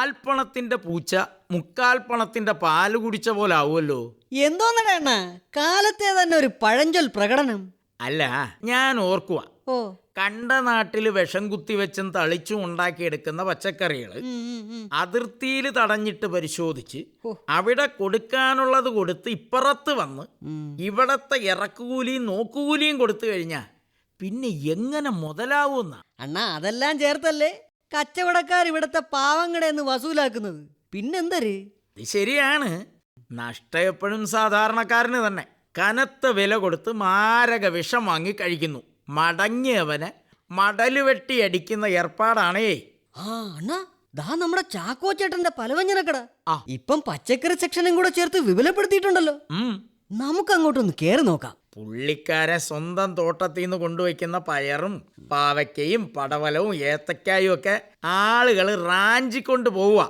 കാൽപ്പണത്തിന്റെ പൂച്ച മുക്കാൽപ്പണത്തിന്റെ പാല് കുടിച്ച പോലെ ആവുമല്ലോ. എന്തോന്നട കാലത്തെ തന്നെ ഒരു പഴഞ്ചൊൽ പ്രകടനം. അല്ല, ഞാൻ ഓർക്കുക, ഓ കണ്ട നാട്ടില് വിഷം കുത്തിവെച്ചും തളിച്ചും ഉണ്ടാക്കിയെടുക്കുന്ന പച്ചക്കറികൾ അതിർത്തിയിൽ തടഞ്ഞിട്ട് പരിശോധിച്ച് അവിടെ കൊടുക്കാനുള്ളത് കൊടുത്ത് ഇപ്പുറത്ത് വന്ന് ഇവിടത്തെ ഇറക്കുകൂലിയും നോക്കുകൂലിയും കൊടുത്തു കഴിഞ്ഞാൽ പിന്നെ എങ്ങനെ മുതലാവുന്ന? അണ്ണാ, അതെല്ലാം ചേർത്തല്ലേ കച്ചവടക്കാർ ഇവിടത്തെ പാവങ്ങളെ എന്ന് വസൂലാക്കുന്നത്. പിന്നെന്തര്? ഇത് ശരിയാണ്. നഷ്ടം എപ്പോഴും സാധാരണക്കാരന് തന്നെ. കനത്ത വില കൊടുത്ത് മാരക വിഷം വാങ്ങി കഴിക്കുന്നു. മടങ്ങിയവനെ മടല് വെട്ടി അടിക്കുന്ന ഏർപ്പാടാണേ. അണ്ണാ, ദാ നമ്മുടെ ചാക്കോ ചേട്ടന്റെ പലവ്യഞ്ജനക്കട ഇപ്പം പച്ചക്കറി സെക്ഷനും കൂടെ ചേർത്ത് വിപുലപ്പെടുത്തിയിട്ടുണ്ടല്ലോ. നമുക്ക് അങ്ങോട്ടൊന്ന് കേറി നോക്കാം. പുള്ളിക്കാരൻ സ്വന്തം തോട്ടത്തിൽ നിന്ന് കൊണ്ടുവയ്ക്കുന്ന പയറും പാവയ്ക്കയും പടവലവും ഏത്തക്കായും ഒക്കെ ആളുകൾ റാഞ്ചിക്കൊണ്ട് പോവുക.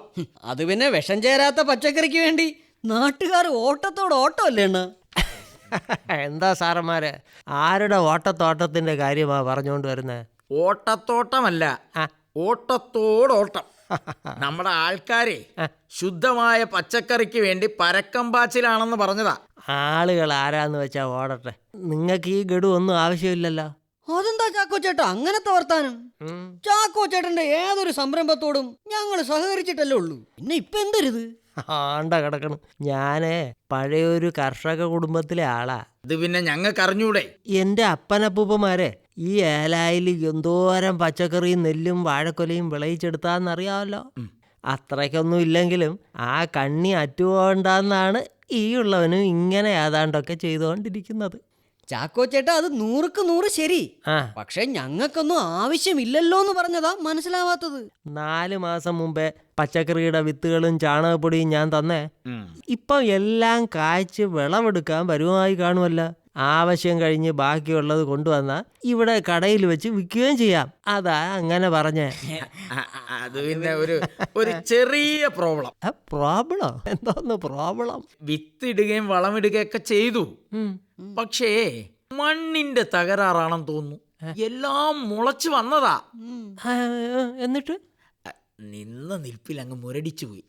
അത് പിന്നെ വിഷം ചേരാത്ത പച്ചക്കറിക്ക് വേണ്ടി നാട്ടുകാർ ഓട്ടത്തോട് ഓട്ടമല്ലേ അണ്ണാ? എന്താ സാറന്മാര്, ആരുടെ ഓട്ടത്തോട്ടത്തിന്റെ കാര്യമാ പറഞ്ഞുകൊണ്ട് വരുന്നത്? ഓട്ടത്തോട്ടമല്ല, ഓട്ടത്തോടോട്ടം. നമ്മുടെ ആൾക്കാരെ ശുദ്ധമായ പച്ചക്കറിക്ക് വേണ്ടി പരക്കം പാച്ചിലാണെന്ന് പറഞ്ഞതാ. ആളുകൾ ആരാന്ന് വെച്ചാ ഓടട്ടെ, നിങ്ങൾക്ക് ഈ ഗഡു ഒന്നും ആവശ്യമില്ലല്ലോ. അതെന്താ ചാക്കോ ചേട്ടാ അങ്ങനത്തെ വർത്താനം? ചാക്കോ ചേട്ടന്റെ ഏതൊരു സംരംഭത്തോടും ഞങ്ങൾ സഹകരിച്ചിട്ടല്ലേ ഉള്ളൂ. പിന്നെ ഇപ്പൊ എന്തരുത്? ആണ്ട കിടക്കണം. ഞാന് പഴയൊരു കർഷക കുടുംബത്തിലെ ആളാ. ഇത് പിന്നെ ഞങ്ങൾക്ക് അറിഞ്ഞൂടെ? എൻ്റെ അപ്പനപ്പൂപ്പന്മാരെ ഈ ഏലായിൽ എന്തോരം പച്ചക്കറിയും നെല്ലും വാഴക്കൊലയും വിളയിച്ചെടുത്താന്നറിയാമല്ലോ. അത്രയ്ക്കൊന്നും ഇല്ലെങ്കിലും ആ കണ്ണി അറ്റുപോകണ്ടെന്നാണ് ഈ ഉള്ളവനും ഇങ്ങനെ ഏതാണ്ടൊക്കെ ചെയ്തുകൊണ്ടിരിക്കുന്നത്. ചാക്കോ ചേട്ടാ, അത് 100ക്ക് 100 ശരി. പക്ഷെ ഞങ്ങൾക്കൊന്നും ആവശ്യമില്ലല്ലോ എന്ന് പറഞ്ഞതാ മനസ്സിലാവാത്തത്. 4 മാസം മുമ്പേ പച്ചക്കറിയുടെ വിത്തുകളും ചാണകപ്പൊടിയും ഞാൻ തന്നേ. ഇപ്പം എല്ലാം കായ്ച്ച് വിളവെടുക്കാൻ പരുവമായി കാണുമല്ല. ആവശ്യം കഴിഞ്ഞ് ബാക്കിയുള്ളത് കൊണ്ടുവന്നാൽ ഇവിടെ കടയിൽ വെച്ച് വിൽക്കുകയും ചെയ്യാം. അതാ അങ്ങനെ പറഞ്ഞേ. അത് പിന്നെ ഒരു ചെറിയ പ്രോബ്ലം. പ്രോബ്ലം? എന്തോന്ന് പ്രോബ്ലം? വിത്തിടുകയും വളമിടുകയൊക്കെ ചെയ്തു. പക്ഷേ മണ്ണിന്റെ തകരാറാണെന്ന് തോന്നുന്നു. എല്ലാം മുളച്ചു വന്നതാ. എന്നിട്ട് നിന്ന നിൽപ്പിൽ അങ്ങ് മുരടിച്ചു പോയി.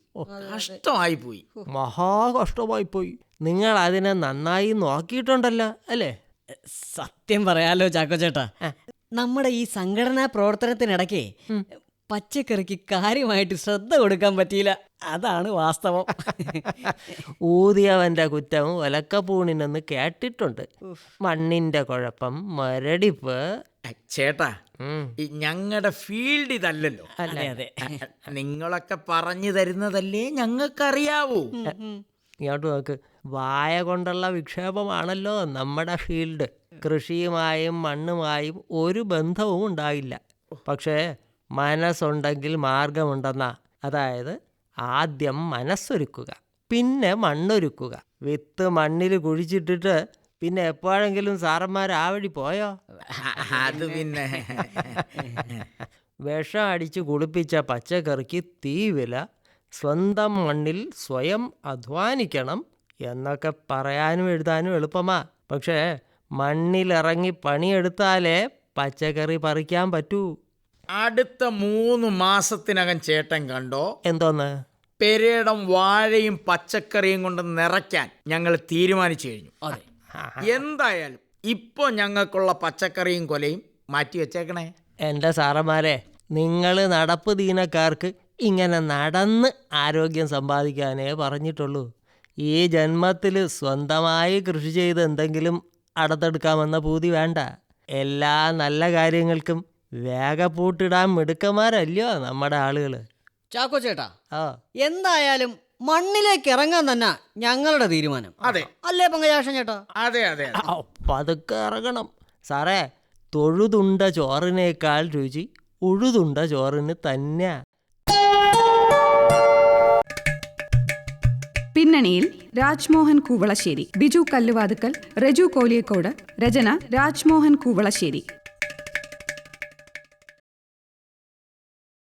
കഷ്ടമായി പോയി, മഹാകഷ്ടമായി പോയി. നിങ്ങൾ അതിനെ നന്നായി നോക്കിയിട്ടുണ്ടല്ലോ അല്ലേ? സത്യം പറയാലോ ചാക്കോ ചേട്ടാ, നമ്മുടെ ഈ സംഘടനാ പ്രവർത്തനത്തിനിടയ്ക്ക് പച്ചക്കറിക്ക് കാര്യമായിട്ട് ശ്രദ്ധ കൊടുക്കാൻ പറ്റിയില്ല. അതാണ് വാസ്തവം. ഊതിയവന്റെ കുറ്റം ഒലക്കപ്പൂണിനെന്ന് കേട്ടിട്ടുണ്ട്. മണ്ണിന്റെ കുഴപ്പം, മരടിപ്പ്. ചേട്ടാ, ഞങ്ങളുടെ ഫീൽഡ് ഇതല്ലല്ലോ. അതെ അതെ, നിങ്ങളൊക്കെ പറഞ്ഞു തരുന്നതല്ലേ ഞങ്ങൾക്കറിയാവൂ. ഇങ്ങോട്ട് നോക്ക്, വായ കൊണ്ടുള്ള വിക്ഷേപമാണല്ലോ നമ്മുടെ ഫീൽഡ്. കൃഷിയുമായും മണ്ണുമായും ഒരു ബന്ധവും ഉണ്ടായില്ല. പക്ഷേ മനസ്സുണ്ടെങ്കിൽ മാർഗമുണ്ടെന്നാ. അതായത് ആദ്യം മനസ്സൊരുക്കുക, പിന്നെ മണ്ണൊരുക്കുക. വിത്ത് മണ്ണിൽ കുഴിച്ചിട്ടിട്ട് പിന്നെ എപ്പോഴെങ്കിലും സാറന്മാർ ആ വഴി പോയോ? അത് പിന്നെ വിഷം അടിച്ച് കുളിപ്പിച്ച പച്ചക്കറിക്ക് തീ വില, സ്വന്തം മണ്ണിൽ സ്വയം അധ്വാനിക്കണം എന്നൊക്കെ പറയാനും എഴുതാനും എളുപ്പമാ. പക്ഷേ മണ്ണിലിറങ്ങി പണിയെടുത്താലേ പച്ചക്കറി പറിക്കാൻ പറ്റൂ. അടുത്ത 3 മാസത്തിനകം ചേട്ടൻ കണ്ടോ എന്തോന്ന്? പെരേടം വാഴയും പച്ചക്കറിയും കൊണ്ട് നിറയ്ക്കാൻ ഞങ്ങൾ തീരുമാനിച്ചു കഴിഞ്ഞു. എന്തായാലും ഇപ്പൊ ഞങ്ങൾക്കുള്ള പച്ചക്കറിയും കൊലയും മാറ്റി വെച്ചേക്കണേ. എൻ്റെ സാറന്മാരെ, നിങ്ങൾ നടപ്പ് ദീനക്കാർക്ക് ഇങ്ങനെ നടന്ന് ആരോഗ്യം സമ്പാദിക്കാനേ പറഞ്ഞിട്ടുള്ളൂ. ഈ ജന്മത്തിൽ സ്വന്തമായി കൃഷി ചെയ്ത് എന്തെങ്കിലും അടുത്തെടുക്കാമെന്ന പൂതി വേണ്ട. എല്ലാ നല്ല കാര്യങ്ങൾക്കും വേഗപ്പൂട്ടിടാൻ മിടുക്കന്മാരല്ലോ നമ്മുടെ ആളുകൾ. ചാക്കോ ചേട്ടാ, എന്തായാലും മണ്ണിലേക്ക് ഇറങ്ങാൻ തന്നെ ഞങ്ങളുടെ തീരുമാനം. അതെ അല്ലേ പങ്കജാക്ഷൻ ചേട്ടാ? അതെ അതെ, പതുക്കെ ഇറങ്ങണം സാറേ. തൊഴുതുണ്ട ചോറിനേക്കാൾ രുചി ഉഴുതുണ്ട ചോറിന് തന്നെ. പിന്നണിയിൽ രാജ്മോഹൻ കൂവളശ്ശേരി, ബിജു കല്ലുവാതുക്കൽ, റജു കോലിയക്കോട്. രചന രാജ്മോഹൻ കൂവളശ്ശേരി.